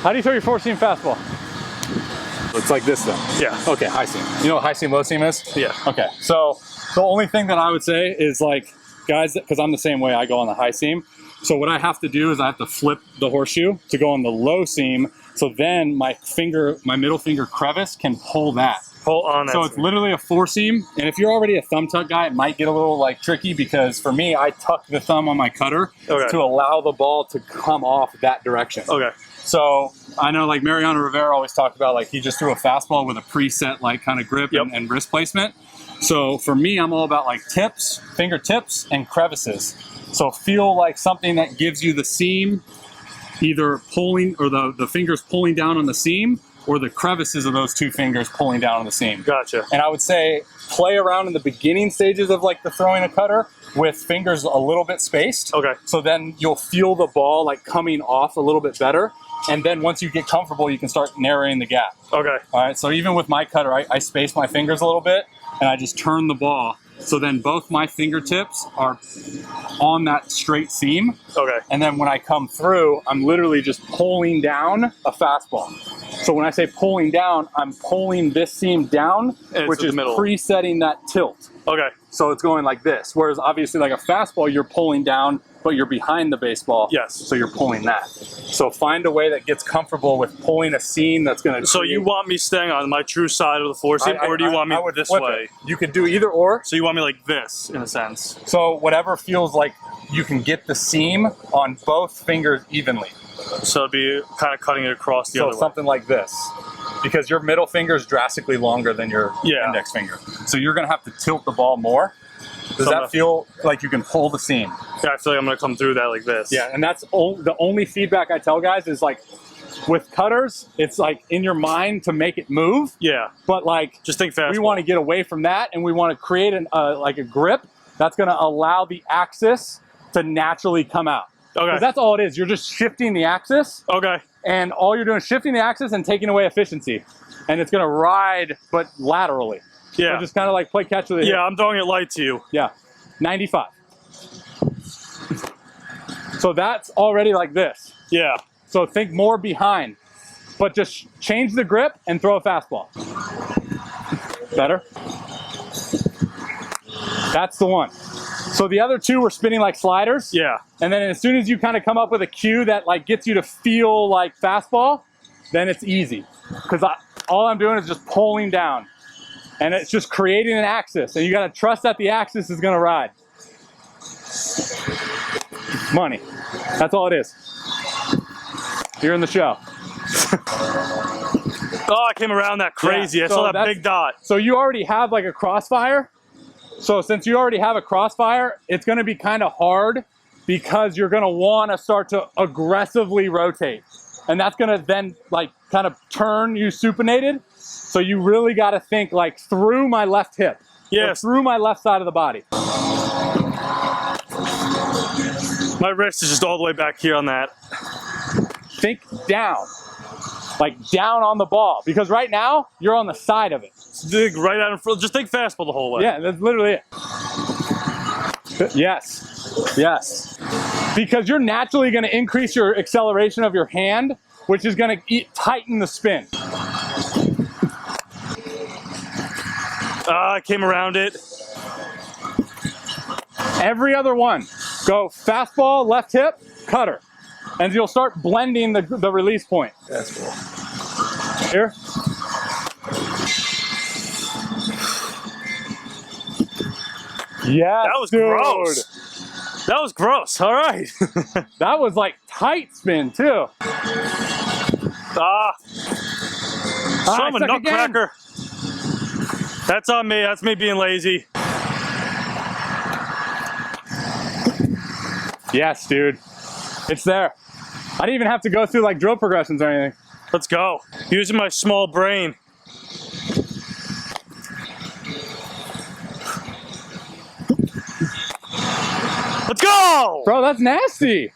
How do you throw your four-seam fastball? It's like this then? Yeah. Okay, high seam. You know what high seam, low seam is? Yeah. Okay, so the only thing that I would say is like, guys, because I'm the same way, I go on the high seam. So what I have to do is I have to flip the horseshoe to go on the low seam. So then my middle finger crevice can pull that. Pull on that. So it's literally a four seam. And if you're already a thumb tuck guy, it might get a little like tricky because for me, I tuck the thumb on my cutter to allow the ball to come off that direction. Okay. So I know like Mariano Rivera always talked about like he just threw a fastball with a preset like kind of grip and wrist placement. So for me, I'm all about like tips, fingertips, and crevices. So feel like something that gives you the seam, either pulling or the fingers pulling down on the seam or the crevices of those two fingers pulling down on the seam. Gotcha. And I would say play around in the beginning stages of like the throwing a cutter with fingers a little bit spaced. Okay. So then you'll feel the ball like coming off a little bit better. And then once you get comfortable, you can start narrowing the gap. Okay. All right, so even with my cutter, I space my fingers a little bit and I just turn the ball. So then both my fingertips are on that straight seam. Okay. And then when I come through, I'm literally just pulling down a fastball. So when I say pulling down, I'm pulling this seam down, which is presetting that tilt. Okay. So it's going like this. Whereas obviously like a fastball, you're pulling down, but you're behind the baseball. Yes. So you're pulling that. So find a way that gets comfortable with pulling a seam that's going to... So you want me staying on my true side of the four seam, or do you want me this way? You could do either or. So you want me like this, in a sense? So whatever feels like you can get the seam on both fingers evenly. So it'd be kind of cutting it across the other way. So something like this. Because your middle finger is drastically longer than your index finger. So you're going to have to tilt the ball more. Does that feel like you can pull the seam? Yeah, I feel like I'm going to come through that like this. Yeah, and that's the only feedback I tell guys is like, with cutters, it's like in your mind to make it move. Yeah. But like, just think fast. We want to get away from that, and we want to create like a grip that's going to allow the axis to naturally come out. Okay. Because that's all it is. You're just shifting the axis. Okay. And all you're doing is shifting the axis and taking away efficiency. And it's going to ride, but laterally. Yeah. So just kind of like play catch with it. Yeah, I'm throwing it light to you. Yeah. 95. So that's already like this. Yeah. So think more behind, but just change the grip and throw a fastball. Better? That's the one. So the other two were spinning like sliders. Yeah. And then as soon as you kind of come up with a cue that like gets you to feel like fastball, then it's easy. Because all I'm doing is just pulling down. And it's just creating an axis. And you got to trust that the axis is going to ride. Money. That's all it is. You're in the show. Oh, I came around that crazy. Yeah, I saw that big dot. So you already have like a crossfire. So since you already have a crossfire, it's going to be kind of hard because you're going to want to start to aggressively rotate. And that's going to then like kind of turn you supinated. So you really got to think like through my left hip. Yes. Through my left side of the body. My wrist is just all the way back here on that. Think down. Like down on the ball. Because right now, you're on the side of it. Dig right out in front. Just think fastball the whole way. Yeah, that's literally it. Yes. Yes. Because you're naturally going to increase your acceleration of your hand, which is going to tighten the spin. I came around it. Every other one. Go fastball, left hip, cutter. And you'll start blending the release point. That's cool. Here. Yeah, that was gross. That was gross. All right. That was like tight spin too. I'm a nutcracker. That's on me. That's me being lazy. Yes, dude. It's there. I didn't even have to go through like drill progressions or anything. Let's go. Using my small brain. Let's go! Bro, that's nasty.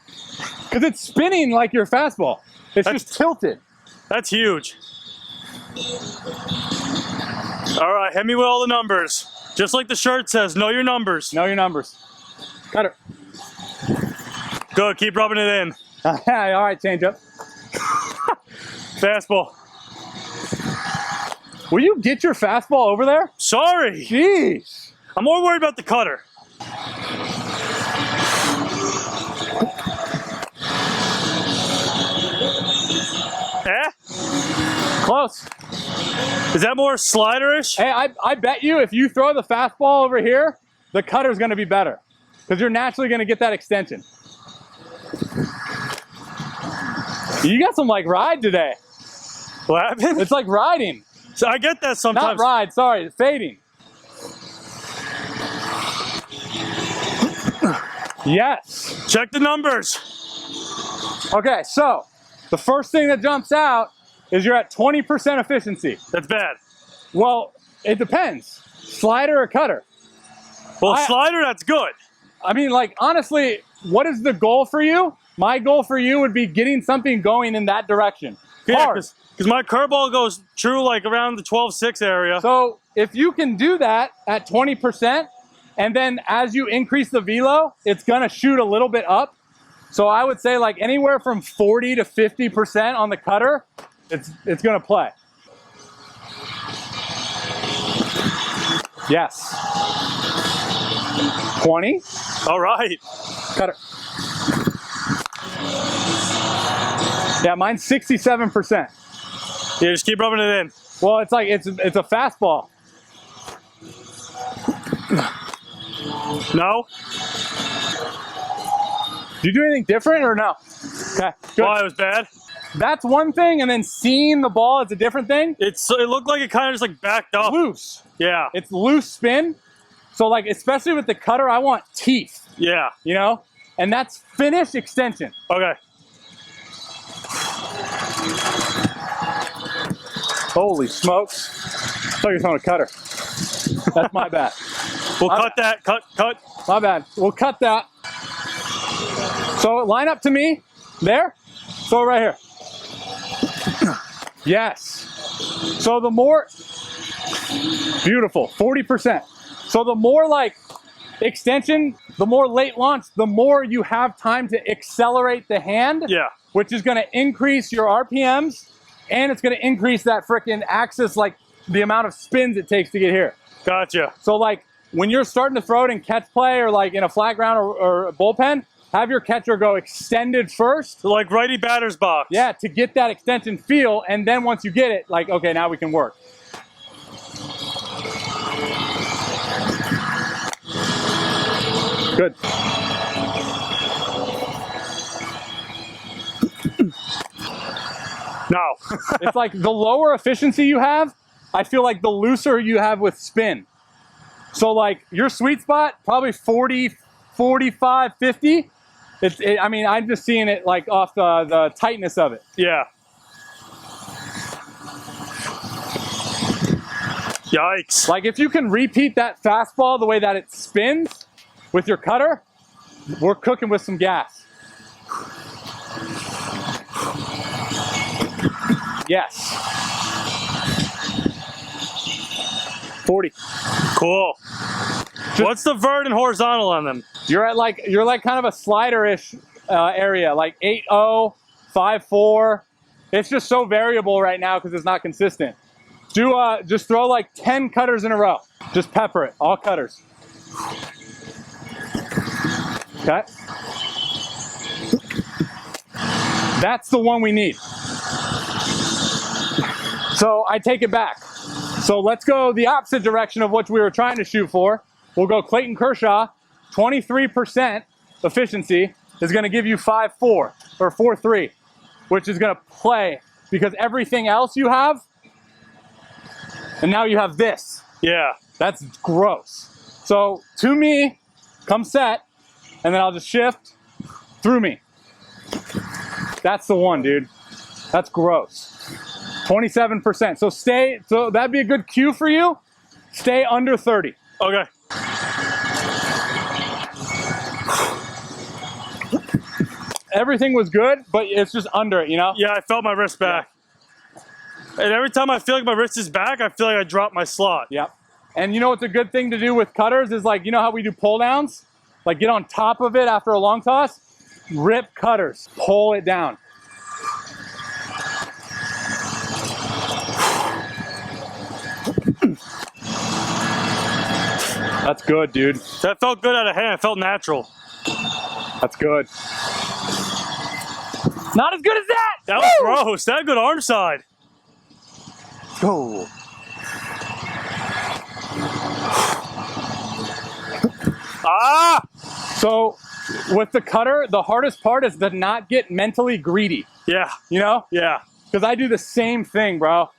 Because it's spinning like your fastball. It's just tilted. That's huge. All right, hit me with all the numbers. Just like the shirt says, know your numbers. Know your numbers. Cut it. Good, keep rubbing it in. All right, change up. Fastball. Will you get your fastball over there? Sorry. Jeez. I'm more worried about the cutter. Eh? Close. Is that more slider-ish? Hey, I bet you if you throw the fastball over here, the cutter's going to be better because you're naturally going to get that extension. You got some like ride today. What happened? It's like riding. So I get that sometimes. Not ride, sorry, fading. Yes. Check the numbers. Okay, so the first thing that jumps out is you're at 20% efficiency. That's bad. Well, it depends. Slider or cutter? Well, slider, that's good. I mean, like, honestly, what is the goal for you? My goal for you would be getting something going in that direction. Yeah, because my curveball goes true like around the 12-6 area. So if you can do that at 20%, and then as you increase the velo, it's gonna shoot a little bit up. So I would say like anywhere from 40 to 50% on the cutter, it's gonna play. Yes. 20. All right. Cutter. Yeah, mine's 67%. Yeah, just keep rubbing it in. Well, it's like it's a fastball. No? Do you do anything different or no? Okay, good. Why, it was bad? That's one thing, and then seeing the ball is a different thing. It looked like it kind of just like backed up. Loose. Yeah. It's loose spin. So like, especially with the cutter, I want teeth. Yeah. You know? And that's finish extension. Okay. Holy smokes. I thought you were throwing a cutter. That's my bad. We'll cut that. Cut. My bad. We'll cut that. So line up to me. There. So right here. Yes. So the more, beautiful, 40%. So the more like extension, the more late launch, the more you have time to accelerate the hand. Yeah. Which is going to increase your RPMs, and it's going to increase that frickin' axis, like the amount of spins it takes to get here. Gotcha. So like when you're starting to throw it in catch play or like in a flat ground or a bullpen, have your catcher go extended first. So like righty batter's box. Yeah, to get that extension feel, and then once you get it, like, okay, now we can work. Good. No. It's like the lower efficiency you have, I feel like the looser you have with spin. So like your sweet spot, probably 40, 45, 50. I mean, I'm just seeing it like off the tightness of it. Yeah. Yikes. Like if you can repeat that fastball the way that it spins with your cutter, we're cooking with some gas. Yes. 40. Cool. What's the vert and horizontal on them? You're like kind of a slider-ish area, like 8.0, 5.4. It's just so variable right now because it's not consistent. Just throw like 10 cutters in a row. Just pepper it, all cutters. Okay. That's the one we need. So I take it back. So let's go the opposite direction of what we were trying to shoot for. We'll go Clayton Kershaw, 23% efficiency is going to give you 5.4 or 4.3, which is going to play because everything else you have, and now you have this. Yeah. That's gross. So to me, come set, and then I'll just shift through me. That's the one, dude. That's gross. 27%. So that'd be a good cue for you. Stay under 30. Okay. Everything was good, but it's just under it, you know? Yeah, I felt my wrist back. Yeah. And every time I feel like my wrist is back, I feel like I dropped my slot. Yep. And you know what's a good thing to do with cutters is like, you know how we do pull downs? Like get on top of it after a long toss, rip cutters, pull it down. That's good, dude. That felt good out of hand. It felt natural. That's good. Not as good as that. That was gross. That had a good arm side. Go. Ah! So with the cutter, the hardest part is to not get mentally greedy. Yeah. You know? Yeah. Because I do the same thing, bro.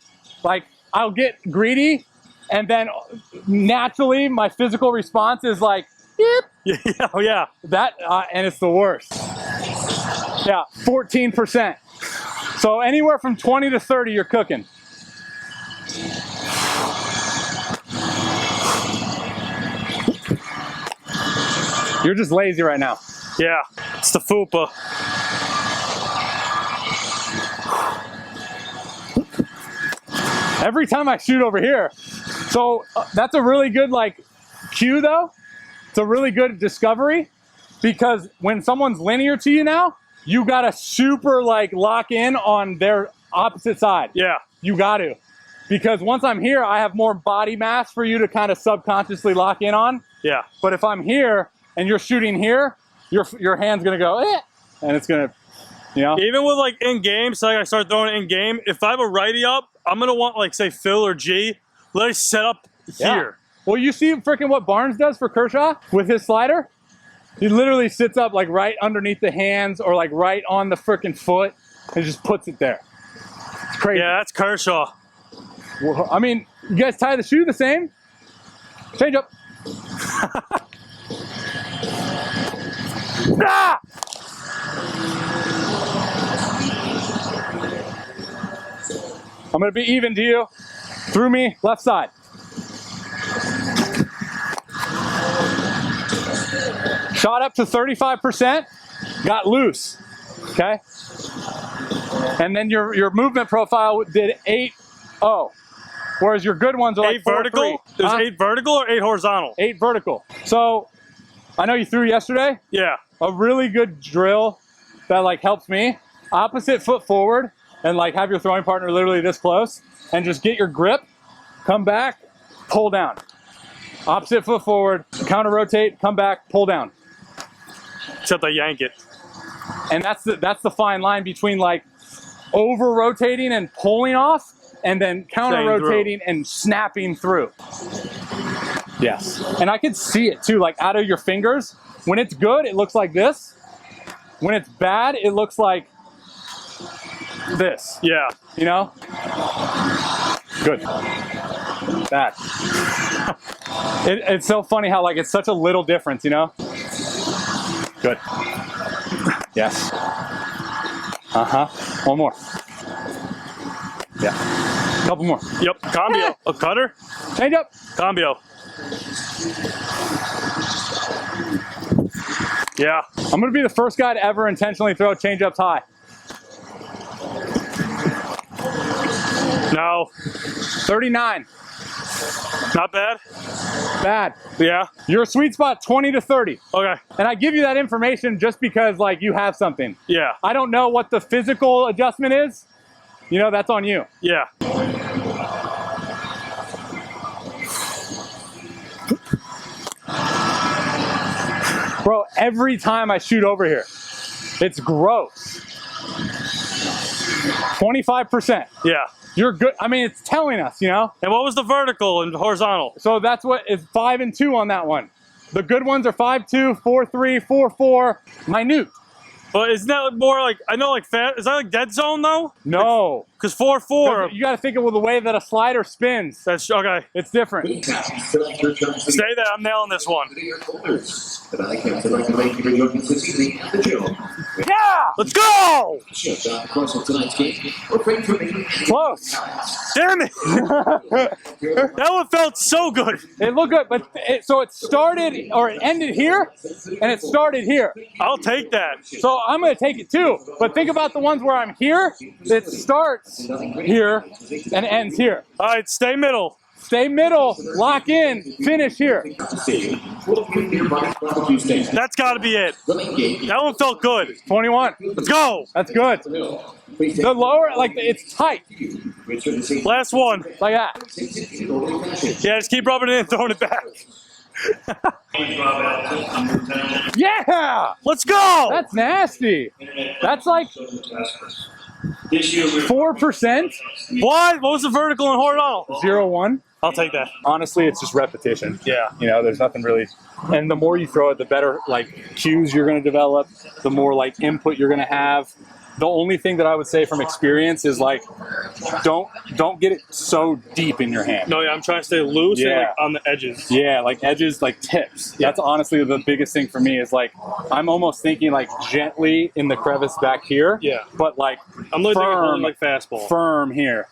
Like, I'll get greedy, and then naturally my physical response is like, yep. Yeah. Oh, yeah. That, and it's the worst. Yeah, 14%. So anywhere from 20 to 30, you're cooking. You're just lazy right now. Yeah. It's the fupa. Every time I shoot over here. So that's a really good like cue though. It's a really good discovery because when someone's linear to you now, you gotta super like lock in on their opposite side. Yeah. You got to. Because once I'm here, I have more body mass for you to kind of subconsciously lock in on. Yeah. But if I'm here and you're shooting here, your hand's gonna go, eh, and it's gonna, you know. Even with like in game, so like I start throwing it in game, if I have a righty up, I'm gonna want like say Phil or G, let it set up here. Well, you see freaking what Barnes does for Kershaw with his slider? He literally sits up like right underneath the hands or like right on the freaking foot and just puts it there. It's crazy. Yeah, that's Kershaw. Well, I mean, you guys tie the shoe the same? Change up. Ah! I'm gonna be even to you. Through me, left side. Shot up to 35%, got loose, okay? And then your movement profile did 8-0, whereas your good ones are like 8 vertical? There's 8 vertical or 8 horizontal? 8 vertical. So, I know you threw yesterday. Yeah. A really good drill that like helps me. Opposite foot forward and like have your throwing partner literally this close and just get your grip, come back, pull down. Opposite foot forward, counter rotate, come back, pull down. Except I yank it. And that's the fine line between like over rotating and pulling off and then counter rotating and snapping through. Yes. And I could see it too, like out of your fingers. When it's good, it looks like this. When it's bad, it looks like this. Yeah. You know? Good. That. It's so funny how like it's such a little difference, you know? Good. Yes. Uh-huh. One more. Yeah. Couple more. Yep. Cambio. A cutter? Change up. Cambio. Yeah. I'm gonna be the first guy to ever intentionally throw change-ups high. No. 39. Not bad? Bad. Yeah. Your sweet spot, 20 to 30. Okay. And I give you that information just because like you have something. Yeah. I don't know what the physical adjustment is. You know, that's on you. Yeah. Bro, every time I shoot over here, it's gross. 25%. Yeah. You're good. I mean, it's telling us, you know? And what was the vertical and horizontal? So that's what is 5 and 2 on that one. The good ones are 5-2, 4-3, 4-4, minute. But isn't that more like, I know like, is that like dead zone though? No. Because 4-4. You got to think of the way that a slider spins. That's okay. It's different. Stay there. I'm nailing this one. Yeah! Let's go! Close. Damn it! That one felt so good. It looked good, but so it started, or it ended here, and it started here. I'll take that. So I'm going to take it too. But think about the ones where I'm here. It starts here and ends here. All right, stay middle. Stay middle, lock in, finish here. That's got to be it. That one felt good. 21. Let's go. That's good. The lower, like it's tight. Last one. Like that. Yeah, just keep rubbing it in and throwing it back. Yeah! Let's go! That's nasty. That's like 4%. What? What was the vertical and horizontal? 0-1. I'll take that. Honestly, it's just repetition. Yeah. You know, there's nothing really. And the more you throw it, the better like cues you're going to develop, the more like input you're going to have. The only thing that I would say from experience is like, don't get it so deep in your hand. No, yeah, I'm trying to stay loose and Yeah. like on the edges. Yeah, like edges, like tips. Yeah. That's honestly the biggest thing for me is like, I'm almost thinking like gently in the crevice back here. Yeah. But like I'm literally thinking firm, holding like fastball. firm here.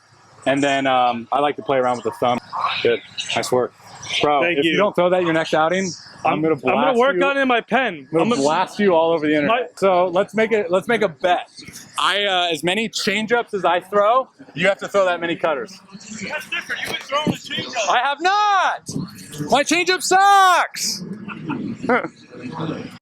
And then I like to play around with the thumb. Good, nice work. Bro, Thank if you you. don't throw that your next outing, I'm gonna work on it in my pen. I'm gonna blast you all over the internet. My- So let's make a bet. As many change-ups as I throw, you have to throw that many cutters. That's different. You've been throwing the change-up. I have not. My change-up sucks.